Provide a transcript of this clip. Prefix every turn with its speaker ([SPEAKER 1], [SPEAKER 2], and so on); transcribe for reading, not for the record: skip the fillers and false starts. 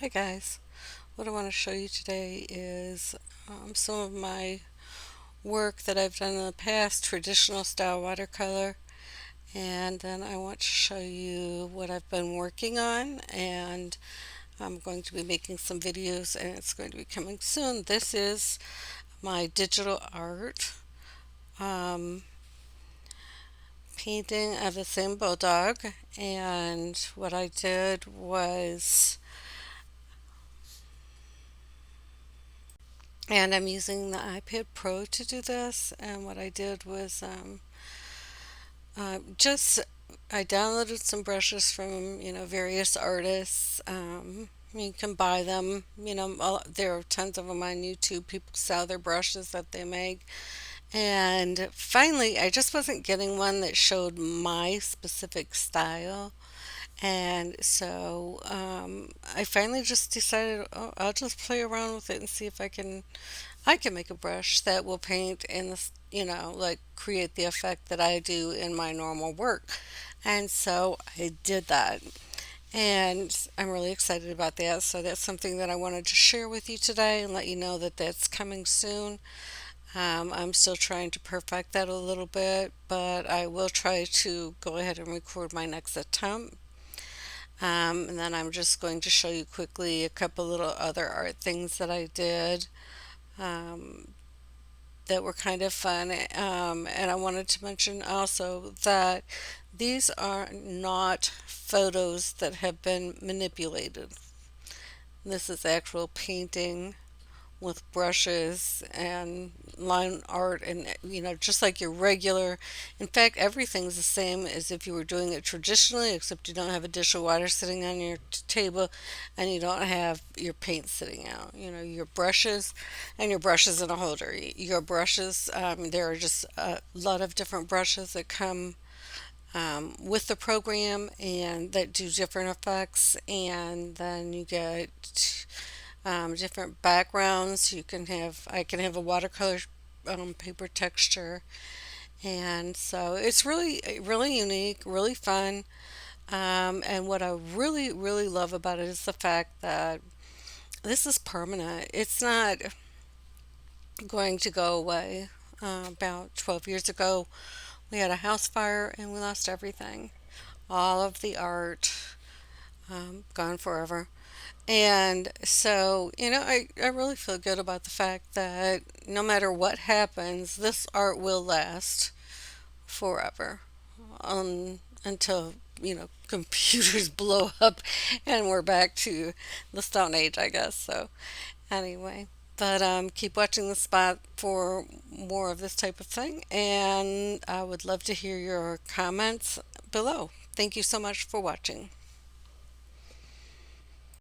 [SPEAKER 1] Hi guys, what I want to show you today is some of my work that I've done in the past, traditional style watercolor, and then I want to show you what I've been working on, and I'm going to be making some videos and it's going to be coming soon. This is my digital art painting of the same bulldog, and what I did was, and I'm using the iPad Pro to do this. And what I did was just I downloaded some brushes from various artists. You can buy them. There are tons of them on YouTube. People sell their brushes that they make. And finally, I just wasn't getting one that showed my specific style. And so I finally just decided, oh, I'll just play around with it and see if I can make a brush that will paint in this, like create the effect that I do in my normal work. And so I did that. And I'm really excited about that. So that's something that I wanted to share with you today and let you know that that's coming soon. I'm still trying to perfect that a little bit, but I will try to go ahead and record my next attempt. And then I'm just going to show you quickly a couple little other art things that I did. Um, that were kind of fun. And I wanted to mention also that these are not photos that have been manipulated. This is actual painting with brushes and line art, and just like your regular. In fact, everything's the same as if you were doing it traditionally, except you don't have a dish of water sitting on your table and you don't have your paint sitting out. Your brushes and your brushes in a holder. Your brushes, there are just a lot of different brushes that come with the program and that do different effects, and then you get different backgrounds. I can have a watercolor paper texture, and so it's really unique, really fun. And what I really love about it is the fact that this is permanent. It's not going to go away. About 12 years ago, we had a house fire and we lost everything. All of the art, gone forever. And so, I really feel good about the fact that no matter what happens, this art will last forever, until, computers blow up and we're back to the Stone Age, I guess. So, anyway, but keep watching the spot for more of this type of thing, and I would love to hear your comments below. Thank you so much for watching.